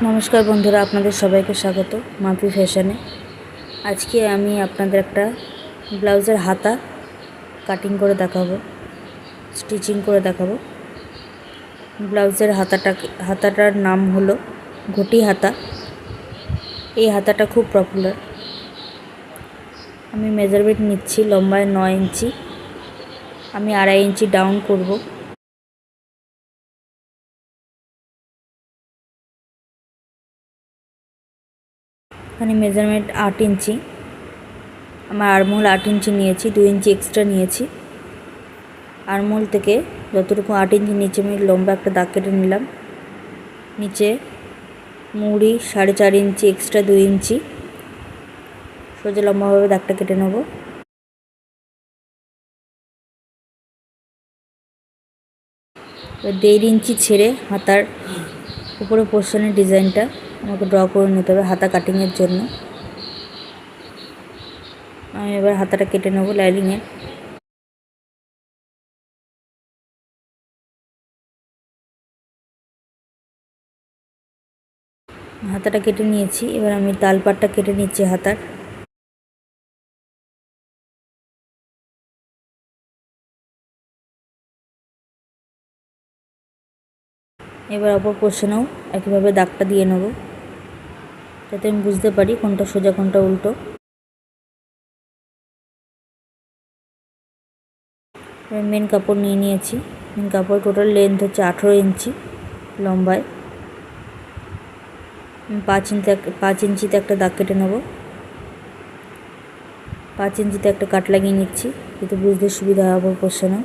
নমস্কার বন্ধুরা, আপনাদের সবাইকে স্বাগত মাপি ফ্যাশনে। আজকে আমি আপনাদের একটা ব্লাউজের হাতা কাটিং করে দেখাবো, স্টিচিং করে দেখাবো। ব্লাউজের হাতাটার নাম হলো ঘটি হাতা। এই হাতাটা খুব পপুলার। আমি মেজারমেন্ট নিচ্ছি, লম্বায় 9 ইঞ্চি, আমি 2.5 ইঞ্চি ডাউন করব। এখানে মেজারমেন্ট 8 ইঞ্চি, আমার আরমোল 8 ইঞ্চি নিয়েছি, 2 ইঞ্চি এক্সট্রা নিয়েছি। আরমোল থেকে যতটুকু 8 ইঞ্চি নিচে আমি লম্বা একটা দাগ কেটে নিলাম। নিচে মুড়ি 4.5 ইঞ্চি এক্সট্রা 2 ইঞ্চি সোজা লম্বাভাবে দাগটা কেটে নেব। এবার 1.5 ইঞ্চি ছেড়ে হাতার উপরে পোর্শনের ডিজাইনটা আমাকে ড্র করে নিতে হবে হাতা কাটিংয়ের জন্য। আমি এবার হাতাটা কেটে নেব লাইনিংয়ে। হাতাটা কেটে নিয়েছি, এবার আমি তালপাটটা কেটে নিচ্ছি হাতার। এবার অপর পোর্শনেও একইভাবে দাগটা দিয়ে নেব, যাতে আমি বুঝতে পারি কোনটা সোজা কোনটা উল্টো। মেন কাপড় নিয়ে নিয়েছি। মেন কাপড় টোটাল লেন্থ হচ্ছে 18 ইঞ্চি, লম্বায় 5 ইঞ্চিতে একটা দাগ কেটে নেব। 5 ইঞ্চিতে একটা কাট লাগিয়ে নিচ্ছি, যাতে বুঝতে সুবিধা হবে পোর্শনে।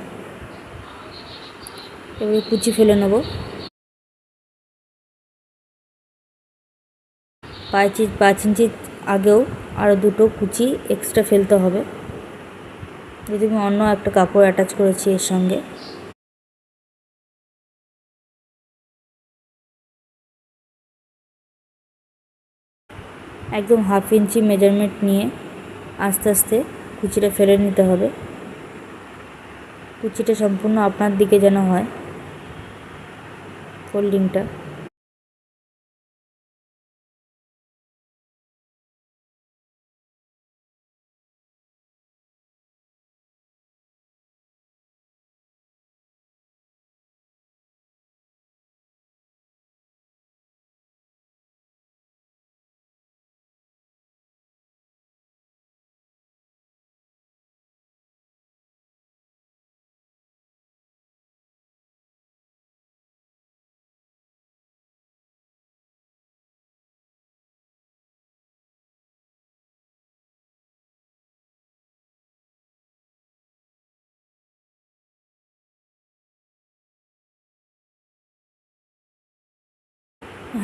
এবারে কুচি ফেলে নেব। 5 ইঞ্চি আগেও আরও দুটো কুচি এক্সট্রা ফেলতে হবে, যদি আমি অন্য একটা কাপড় অ্যাটাচ করেছি এর সঙ্গে। একদম 1/2 ইঞ্চি মেজারমেন্ট নিয়ে আস্তে আস্তে কুচিটা ফেলে নিতে হবে। কুচিটা সম্পূর্ণ আপনার দিকে যেন হয় ফোল্ডিংটা।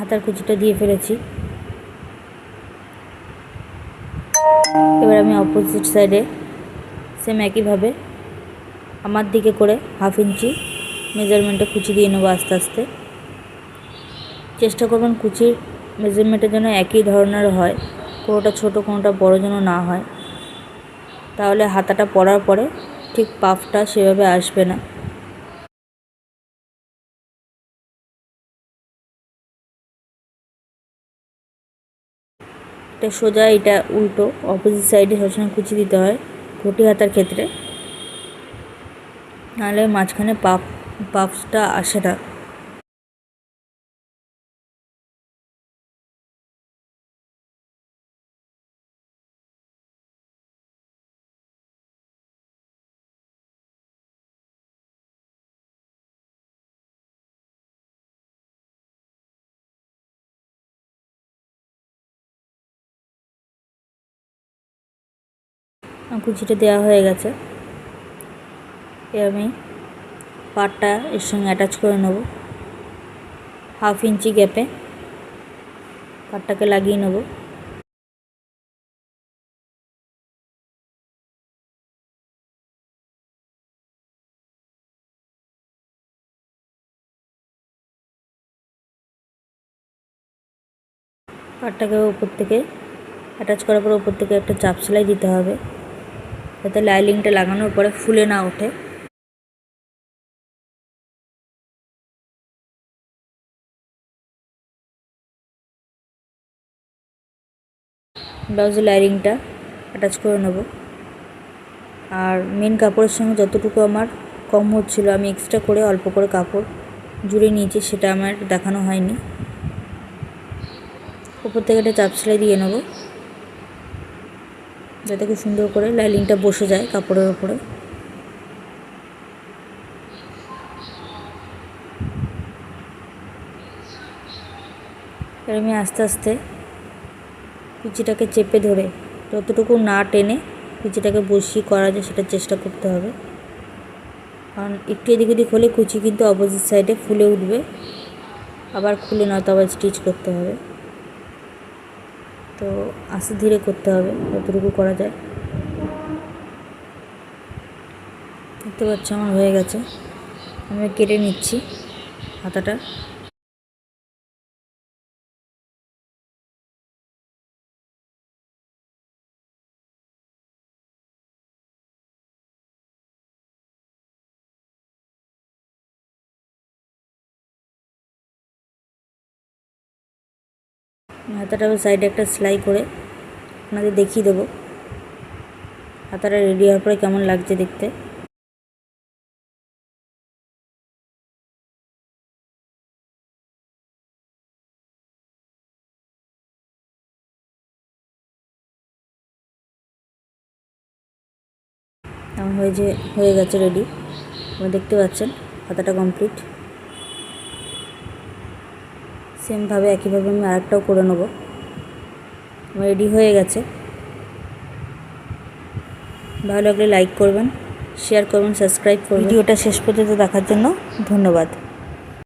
হাতার কুচিটা দিয়ে ফেলেছি। এবার আমি অপোজিট সাইডে সেম একইভাবে আমার দিকে করে 1/2 ইঞ্চি মেজারমেন্টে কুচি দিয়ে নেবো আস্তে আস্তে। চেষ্টা করবেন কুচির মেজারমেন্টটা যেন একই ধরনের হয়, কোনোটা ছোট কোনোটা বড় যেন না হয়, তাহলে হাতাটা পরার পরে ঠিক পাফটা সেভাবে আসবে না। এটা সোজা, এটা উল্টো, অপোজিট সাইডে সবসময় কুচি দিতে হয় ঘটি হাতার ক্ষেত্রে, নাহলে মাঝখানে পাফটা আসে না। কুচিটা দেওয়া হয়ে গেছে। এবার আমি পাটটা এর সঙ্গে অ্যাটাচ করে নেব। 1/2 ইঞ্চি গ্যাপে পাটটাকে লাগিয়ে নেব। পাটটাকে উপর থেকে অ্যাটাচ করার পর উপর থেকে একটা চাপ সেলাই দিতে হবে, যাতে লাইনিংটা লাগানোর পরে ফুলে না ওঠে। ব্লাউজের লাইনিংটা অ্যাটাচ করে নেব। আর মেন কাপড়ের সঙ্গে যতটুকু আমার কম হচ্ছিল আমি এক্সট্রা করে অল্প করে কাপড় জুড়ে নিয়েছি, সেটা আমার দেখানো হয়নি। উপর থেকে একটা চাপ সেলাই দিয়ে নেব যাতে খুব সুন্দর করে লাইনিংটা বসে যায় কাপড়ের উপরে। এবার আমি আস্তে আস্তে কুচিটাকে চেপে ধরে যতটুকু না টেনে কুচিটাকে বসিয়ে করা যায় সেটা চেষ্টা করতে হবে, কারণ একটু এদিক ওদিক হলে কুচি কিন্তু অপোজিট সাইডে ফুলে উঠবে, আবার খুলে নয়তো আবার স্টিচ করতে হবে। তো আস্তে ধীরে করতে হবে যতটুকু করা যায়। দেখতে পাচ্ছ আমার হয়ে গেছে, আমি কেটে নিচ্ছি হাতাটা। হাতাটা সাইডে একটা সেলাই করে আপনাদের দেখিয়ে দেবো হাতাটা রেডি হওয়ার পরে কেমন লাগছে দেখতে। এমন হয়ে গেছে রেডি, আপনারা দেখতে পাচ্ছেন হাতাটা কমপ্লিট। সেমভাবে একইভাবে আমি আরেকটাও করে নেব। আমার রেডি হয়ে গেছে। ভালো লাগলে লাইক করবেন, শেয়ার করবেন, সাবস্ক্রাইব করবেন। ভিডিওটা শেষ পর্যন্ত দেখার জন্য ধন্যবাদ।